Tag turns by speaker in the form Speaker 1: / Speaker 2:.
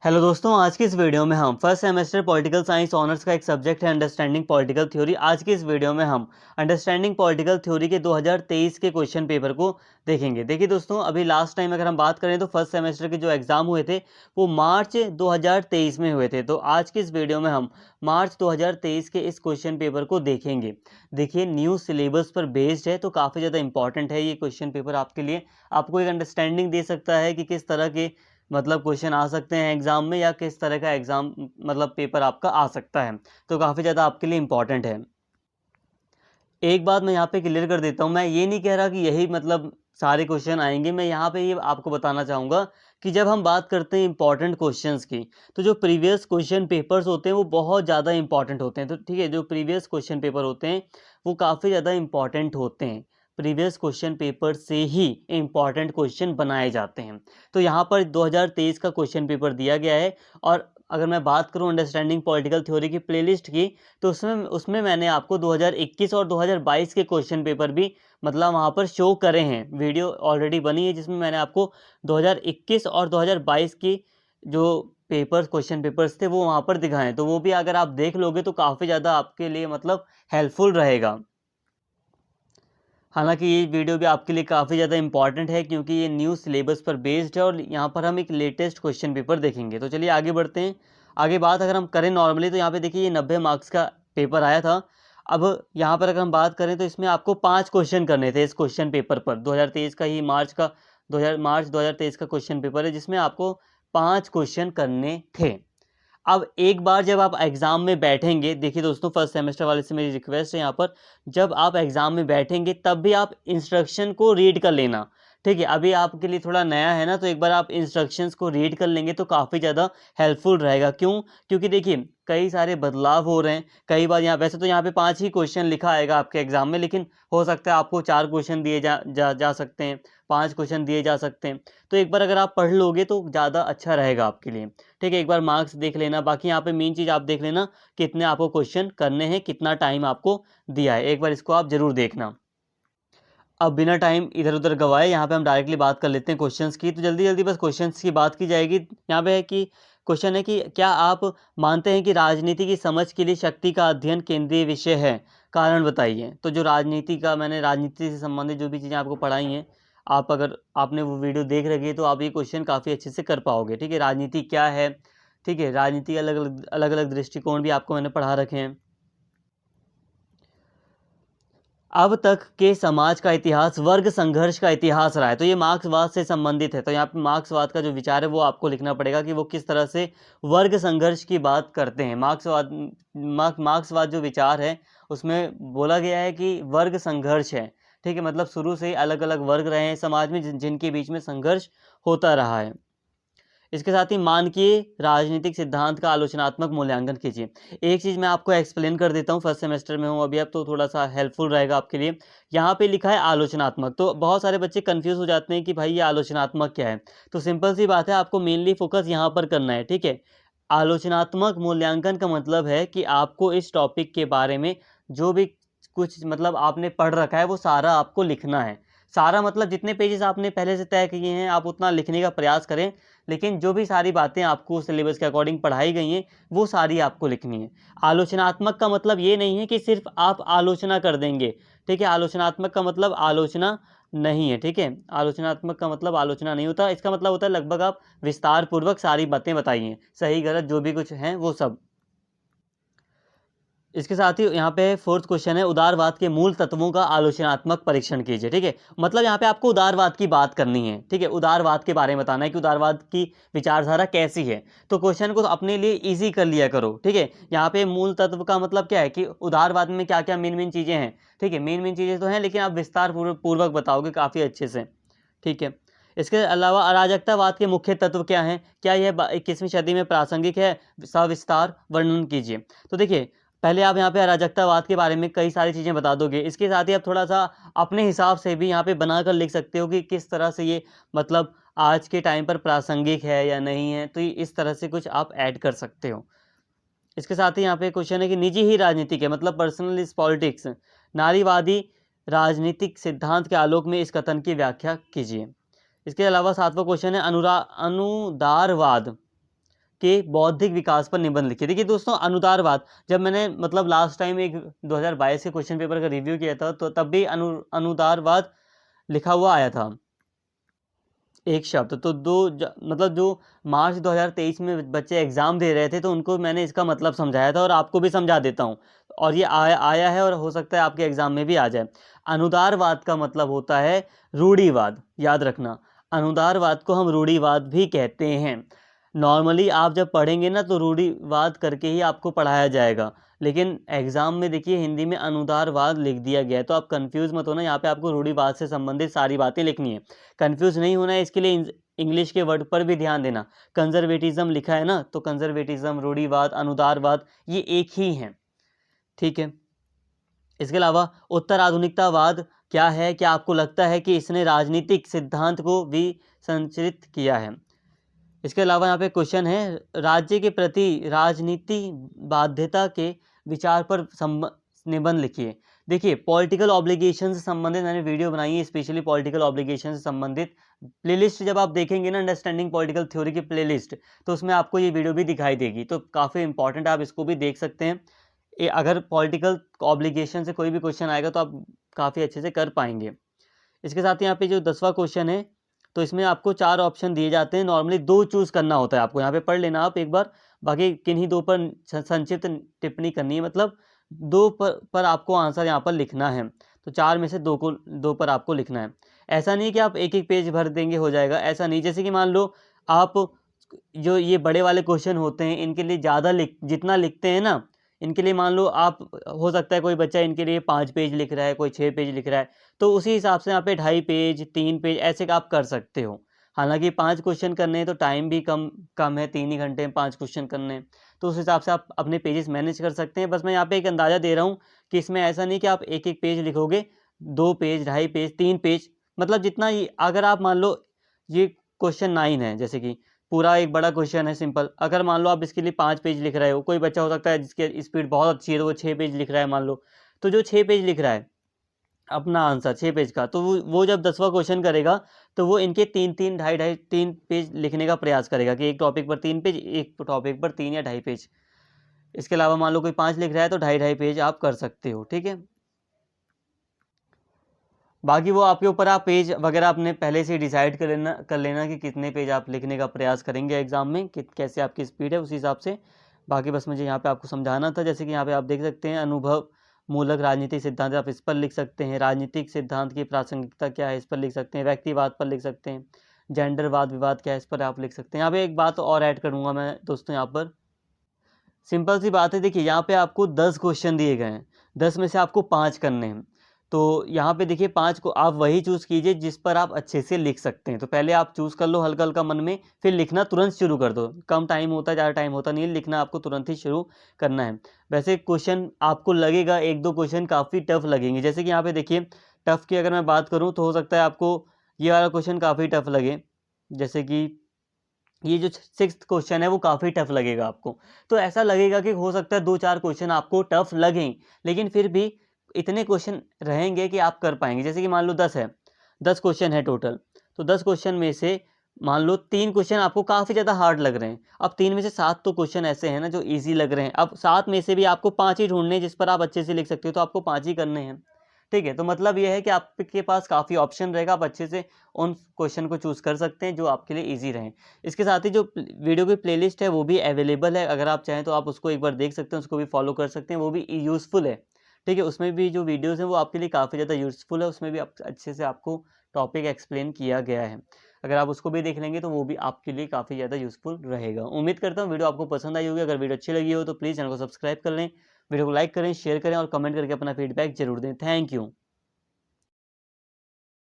Speaker 1: Hello दोस्तों, आज की इस वीडियो में हम first semester political science honours का एक सब्जेक्ट है अंडरस्टैंडिंग पॉलिटिकल थ्योरी। आज की इस वीडियो में हम अंडरस्टैंडिंग पॉलिटिकल थ्योरी के 2023 के क्वेश्चन पेपर को देखेंगे। देखिए दोस्तों, अभी लास्ट टाइम अगर हम बात करें तो फर्स्ट सेमेस्टर के जो एग्ज़ाम हुए थे वो मार्च 2023 में हुए थे। तो आज की इस वीडियो में हम मार्च 2023 के इस क्वेश्चन पेपर को देखेंगे। देखिए, न्यू सिलेबस पर बेस्ड है तो काफ़ी ज़्यादा इंपॉर्टेंट है ये क्वेश्चन पेपर आपके लिए। आपको एक अंडरस्टैंडिंग दे सकता है कि किस तरह के मतलब क्वेश्चन आ सकते हैं एग्ज़ाम में, या किस तरह का एग्ज़ाम मतलब पेपर आपका आ सकता है। तो काफ़ी ज़्यादा आपके लिए इम्पॉर्टेंट है। एक बात मैं यहाँ पे क्लियर कर देता हूँ, मैं ये नहीं कह रहा कि यही मतलब सारे क्वेश्चन आएंगे। मैं यहाँ पे ये आपको बताना चाहूँगा कि जब हम बात करते हैं इंपॉर्टेंट क्वेश्चंस की, तो जो प्रीवियस क्वेश्चन पेपर्स होते हैं वो बहुत ज़्यादा इंपॉर्टेंट होते हैं। तो ठीक है, जो प्रीवियस क्वेश्चन पेपर होते हैं वो काफ़ी ज़्यादा इंपॉर्टेंट होते हैं। प्रीवियस क्वेश्चन पेपर से ही इंपॉर्टेंट क्वेश्चन बनाए जाते हैं। तो यहाँ पर 2023 का क्वेश्चन पेपर दिया गया है। और अगर मैं बात करूँ अंडरस्टैंडिंग पॉलिटिकल थ्योरी की प्लेलिस्ट की, तो उसमें उसमें मैंने आपको 2021 और 2022 के क्वेश्चन पेपर भी मतलब वहाँ पर शो करे हैं। वीडियो ऑलरेडी बनी है जिसमें मैंने आपको 2021 और 2022 की जो पेपर क्वेश्चन पेपर्स थे वो वहाँ पर दिखाए हैं। तो वो भी अगर आप देख लोगे तो काफ़ी ज़्यादा आपके लिए मतलब हेल्पफुल रहेगा। हालांकि ये वीडियो भी आपके लिए काफ़ी ज़्यादा इंपॉर्टेंट है क्योंकि ये न्यू सिलेबस पर बेस्ड है और यहाँ पर हम एक लेटेस्ट क्वेश्चन पेपर देखेंगे। तो चलिए आगे बढ़ते हैं। आगे बात अगर हम करें नॉर्मली, तो यहाँ पे देखिए ये 90 मार्क्स का पेपर आया था। अब यहाँ पर अगर हम बात करें तो इसमें आपको 5 क्वेश्चन करने थे इस क्वेश्चन पेपर पर। 2023 का ही मार्च 2023 का क्वेश्चन पेपर है जिसमें आपको 5 क्वेश्चन करने थे। अब एक बार जब आप एग्ज़ाम में बैठेंगे, देखिए दोस्तों, फर्स्ट सेमेस्टर वाले से मेरी रिक्वेस्ट है यहाँ पर, जब आप एग्ज़ाम में बैठेंगे तब भी आप इंस्ट्रक्शन को रीड कर लेना। ठीक है, अभी आपके लिए थोड़ा नया है ना, तो एक बार आप इंस्ट्रक्शंस को रीड कर लेंगे तो काफ़ी ज़्यादा हेल्पफुल रहेगा। क्यों? क्योंकि देखिए कई सारे बदलाव हो रहे हैं। कई बार यहाँ वैसे तो यहाँ पे 5 ही क्वेश्चन लिखा आएगा आपके एग्ज़ाम में, लेकिन हो सकता है आपको 4 क्वेश्चन दिए जा सकते हैं, 5 क्वेश्चन दिए जा सकते हैं। तो एक बार अगर आप पढ़ लोगे तो ज़्यादा अच्छा रहेगा आपके लिए। ठीक है, एक बार मार्क्स देख लेना। बाकी यहाँ पे मेन चीज़ आप देख लेना, कितने आपको क्वेश्चन करने हैं, कितना टाइम आपको दिया है, एक बार इसको आप ज़रूर देखना। अब बिना टाइम इधर उधर गवाए यहाँ पे हम डायरेक्टली बात कर लेते हैं क्वेश्चंस की। तो जल्दी जल्दी बस क्वेश्चंस की बात की जाएगी। यहाँ पे है कि क्वेश्चन है कि क्या आप मानते हैं कि राजनीति की समझ के लिए शक्ति का अध्ययन केंद्रीय विषय है? कारण बताइए। तो जो राजनीति का, मैंने राजनीति से संबंधित जो भी चीज़ें आपको पढ़ाई हैं, आप अगर आपने वो वीडियो देख रखी है तो आप ये क्वेश्चन काफ़ी अच्छे से कर पाओगे। ठीक है, राजनीति क्या है, ठीक है, राजनीति अलग अलग दृष्टिकोण भी आपको मैंने पढ़ा रखे हैं। अब तक के समाज का इतिहास वर्ग संघर्ष का इतिहास रहा है। तो ये मार्क्सवाद से संबंधित है। तो यहाँ पे मार्क्सवाद का जो विचार है वो आपको लिखना पड़ेगा कि वो किस तरह से वर्ग संघर्ष की बात करते हैं। मार्क्सवाद जो विचार है उसमें बोला गया है कि वर्ग संघर्ष है। ठीक है, मतलब शुरू से ही अलग अलग वर्ग रहे हैं समाज में जिनके बीच में संघर्ष होता रहा है। इसके साथ ही मानकीय राजनीतिक सिद्धांत का आलोचनात्मक मूल्यांकन कीजिए। एक चीज़ मैं आपको एक्सप्लेन कर देता हूँ, फर्स्ट सेमेस्टर में हूँ अभी, अब तो थोड़ा सा हेल्पफुल रहेगा आपके लिए। यहाँ पे लिखा है आलोचनात्मक, तो बहुत सारे बच्चे कंफ्यूज हो जाते हैं कि भाई ये आलोचनात्मक क्या है। तो सिंपल सी बात है, आपको मेनली फोकस यहाँ पर करना है। ठीक है, आलोचनात्मक मूल्यांकन का मतलब है कि आपको इस टॉपिक के बारे में जो भी कुछ मतलब आपने पढ़ रखा है वो सारा आपको लिखना है। सारा मतलब जितने पेजेस आपने पहले से तय किए हैं आप उतना लिखने का प्रयास करें, लेकिन जो भी सारी बातें आपको सिलेबस के अकॉर्डिंग पढ़ाई गई हैं वो सारी आपको लिखनी है। आलोचनात्मक का मतलब ये नहीं है कि सिर्फ आप आलोचना कर देंगे। ठीक है, आलोचनात्मक का मतलब आलोचना नहीं है। ठीक है, आलोचनात्मक का मतलब आलोचना नहीं होता, इसका मतलब होता है लगभग आप विस्तार पूर्वक सारी बातें बताइए, सही गलत जो भी कुछ हैं वो सब। इसके साथ ही यहाँ पे फोर्थ क्वेश्चन है, उदारवाद के मूल तत्वों का आलोचनात्मक परीक्षण कीजिए। ठीक है, मतलब यहाँ पे आपको उदारवाद की बात करनी है। ठीक है, उदारवाद के बारे में बताना है कि उदारवाद की विचारधारा कैसी है। तो क्वेश्चन को तो अपने लिए इजी कर लिया करो। ठीक है, यहाँ पे मूल तत्व का मतलब क्या है कि उदारवाद में क्या क्या मेन मेन चीज़ें हैं। ठीक है, मेन मेन चीज़ें तो हैं लेकिन आप विस्तार पूर्वक बताओगे काफ़ी अच्छे से। ठीक है, इसके अलावा अराजकतावाद के मुख्य तत्व क्या हैं, क्या यह 21वीं सदी में प्रासंगिक है, सविस्तार वर्णन कीजिए। तो देखिए, पहले आप यहाँ पे अराजकतावाद के बारे में कई सारी चीज़ें बता दोगे, इसके साथ ही आप थोड़ा सा अपने हिसाब से भी यहाँ पे बनाकर लिख सकते हो कि किस तरह से ये मतलब आज के टाइम पर प्रासंगिक है या नहीं है। तो इस तरह से कुछ आप ऐड कर सकते हो। इसके साथ ही यहाँ पे क्वेश्चन है कि निजी ही राजनीतिक है, मतलब पर्सनल इज पॉलिटिक्स, नारीवादी राजनीतिक सिद्धांत के आलोक में इस कथन की व्याख्या कीजिए। इसके अलावा सातवां क्वेश्चन है अनुदारवाद के बौद्धिक विकास पर निबंध लिखिए। देखिए दोस्तों, अनुदारवाद, जब मैंने मतलब लास्ट टाइम एक 2022 के क्वेश्चन पेपर का रिव्यू किया था, तो तब भी अनुदारवाद लिखा हुआ आया था एक शब्द। तो मतलब जो मार्च 2023 में बच्चे एग्जाम दे रहे थे, तो उनको मैंने इसका मतलब समझाया था और आपको भी समझा देता हूँ, और ये आया है और हो सकता है आपके एग्जाम में भी आ जाए। अनुदारवाद का मतलब होता है रूढ़िवाद, याद रखना। अनुदारवाद को हम रूढ़िवाद भी कहते हैं। नॉर्मली आप जब पढ़ेंगे ना, तो रूढ़िवाद करके ही आपको पढ़ाया जाएगा, लेकिन एग्जाम में देखिए हिंदी में अनुदारवाद लिख दिया गया है, तो आप कंफ्यूज मत होना। यहाँ पे आपको रूढ़िवाद से संबंधित सारी बातें लिखनी है, कंफ्यूज नहीं होना है। इसके लिए इंग्लिश के वर्ड पर भी ध्यान देना। कंजर्वेटिज्म लिखा है ना, तो कंजर्वेटिज्म, रूढ़िवाद, अनुदारवाद ये एक ही हैं, ठीक है। इसके अलावा उत्तर आधुनिकतावाद क्या है? क्या आपको लगता है कि इसने राजनीतिक सिद्धांत को भी संरचित किया है? इसके अलावा यहाँ पे क्वेश्चन है, राज्य के प्रति राजनीति बाध्यता के विचार पर निबंध लिखिए। देखिए, पॉलिटिकल ऑब्लिगेशन से संबंधित मैंने वीडियो बनाई है, स्पेशली पॉलिटिकल ऑब्लिगेशन से संबंधित। प्लेलिस्ट जब आप देखेंगे ना, अंडरस्टैंडिंग पॉलिटिकल थ्योरी की प्लेलिस्ट, तो उसमें आपको ये वीडियो भी दिखाई देगी, तो काफ़ी इंपॉर्टेंट, आप इसको भी देख सकते हैं। अगर पॉलिटिकल ऑब्लिगेशन से कोई भी क्वेश्चन आएगा तो आप काफ़ी अच्छे से कर पाएंगे। इसके साथ ही यहाँ पे जो 10वां क्वेश्चन है, तो इसमें आपको 4 ऑप्शन दिए जाते हैं, नॉर्मली 2 चूज़ करना होता है आपको। यहाँ पे पढ़ लेना आप एक बार, बाकी किन्हीं 2 पर संक्षिप्त टिप्पणी करनी है, मतलब 2 पर आपको आंसर यहाँ पर लिखना है। तो 4 में से 2 पर आपको लिखना है। ऐसा नहीं कि आप एक एक पेज भर देंगे हो जाएगा, ऐसा नहीं। जैसे कि मान लो आप जो ये बड़े वाले क्वेश्चन होते हैं, इनके लिए ज़्यादा जितना लिखते हैं ना, इनके लिए मान लो आप, हो सकता है कोई बच्चा इनके लिए 5 पेज लिख रहा है, कोई 6 पेज लिख रहा है, तो उसी हिसाब से यहाँ पे 2.5 पेज, 3 पेज ऐसे का आप कर सकते हो। हालांकि 5 क्वेश्चन करने हैं तो टाइम भी कम है, 3 ही घंटे में 5 क्वेश्चन करने हैं, तो उस हिसाब से आप अपने पेजेस मैनेज कर सकते हैं। बस मैं यहाँ पे एक अंदाज़ा दे रहा हूँ कि इसमें ऐसा नहीं कि आप एक एक पेज लिखोगे, 2 पेज, 2.5 पेज, 3 पेज, मतलब जितना ही। अगर आप मान लो ये क्वेश्चन 9 है, जैसे कि पूरा एक बड़ा क्वेश्चन है सिंपल, अगर मान लो आप इसके लिए 5 पेज लिख रहे हो, कोई बच्चा हो सकता है जिसकी स्पीड बहुत अच्छी है तो वो 6 पेज लिख रहा है मान लो, तो जो 6 पेज लिख रहा है अपना आंसर 6 पेज का, तो वो जब 10वां क्वेश्चन करेगा, तो वो इनके 3-3, 2.5-2.5, 3 पेज लिखने का प्रयास करेगा, कि एक टॉपिक पर 3 पेज, एक टॉपिक पर 3 या 2.5 पेज। इसके अलावा मान लो कोई 5 लिख रहा है तो 2.5-2.5 पेज आप कर सकते हो, ठीक है। बाकी वो आपके ऊपर, आप पेज वगैरह आपने पहले से डिसाइड कर लेना कि कितने पेज आप लिखने का प्रयास करेंगे एग्जाम में, कैसे आपकी स्पीड है उस हिसाब से। बाकी बस मुझे यहाँ पे आपको समझाना था। जैसे कि यहाँ पे आप देख सकते हैं, अनुभव मूलक राजनीतिक सिद्धांत, आप इस पर लिख सकते हैं। राजनीतिक सिद्धांत की प्रासंगिकता क्या है, इस पर लिख सकते हैं। व्यक्तिवाद पर लिख सकते हैं। जेंडरवाद विवाद क्या है, इस पर आप लिख सकते हैं। यहाँ पे एक बात और ऐड करूँगा मैं दोस्तों, यहाँ पर सिंपल सी बात है। देखिए, यहाँ पे आपको 10 क्वेश्चन दिए गए हैं, 10 में से आपको 5 करने हैं। तो यहाँ पे देखिए 5 को आप वही चूज़ कीजिए जिस पर आप अच्छे से लिख सकते हैं। तो पहले आप चूज़ कर लो हल्का हल्का मन में, फिर लिखना तुरंत शुरू कर दो। कम टाइम होता है, ज़्यादा टाइम होता नहीं है, लिखना आपको तुरंत ही शुरू करना है। वैसे क्वेश्चन आपको लगेगा 1-2 क्वेश्चन काफ़ी टफ लगेंगे। जैसे कि यहाँ पे देखिए, टफ की अगर मैं बात करूँ तो हो सकता है आपको ये वाला क्वेश्चन काफ़ी टफ लगे। जैसे कि ये जो 6th क्वेश्चन है वो काफ़ी टफ लगेगा आपको। तो ऐसा लगेगा कि हो सकता है 2-4 क्वेश्चन आपको टफ लगें, लेकिन फिर भी इतने क्वेश्चन रहेंगे कि आप कर पाएंगे। जैसे कि मान लो 10 है, 10 क्वेश्चन है टोटल, तो 10 क्वेश्चन में से मान लो 3 क्वेश्चन आपको काफ़ी ज़्यादा हार्ड लग रहे हैं। अब 3 में से 7 तो क्वेश्चन ऐसे हैं ना जो ईजी लग रहे हैं। अब 7 में से भी आपको 5 ही ढूंढने हैं जिस पर आप अच्छे से लिख सकते हो, तो आपको 5 ही करने हैं, ठीक है। तो मतलब ये है कि आपके पास काफ़ी ऑप्शन रहेगा, आप अच्छे से उन क्वेश्चन को चूज़ कर सकते हैं जो आपके लिए ईजी रहें। इसके साथ ही जो वीडियो की प्लेलिस्ट है वो भी अवेलेबल है, अगर आप चाहें तो आप उसको एक बार देख सकते हैं, उसको भी फॉलो कर सकते हैं, वो भी यूज़फुल है, ठीक है। उसमें भी जो वीडियोज़ हैं वो आपके लिए काफ़ी ज़्यादा यूज़फुल है, उसमें भी आप अच्छे से आपको टॉपिक एक्सप्लेन किया गया है। अगर आप उसको भी देख लेंगे तो वो भी आपके लिए काफ़ी ज़्यादा यूज़फुल रहेगा। उम्मीद करता हूँ वीडियो आपको पसंद आई होगी। अगर वीडियो अच्छी लगी हो तो प्लीज़ चैनल को सब्सक्राइब कर लें, वीडियो को लाइक करें, शेयर करें और कमेंट करके अपना फीडबैक जरूर दें। Thank you.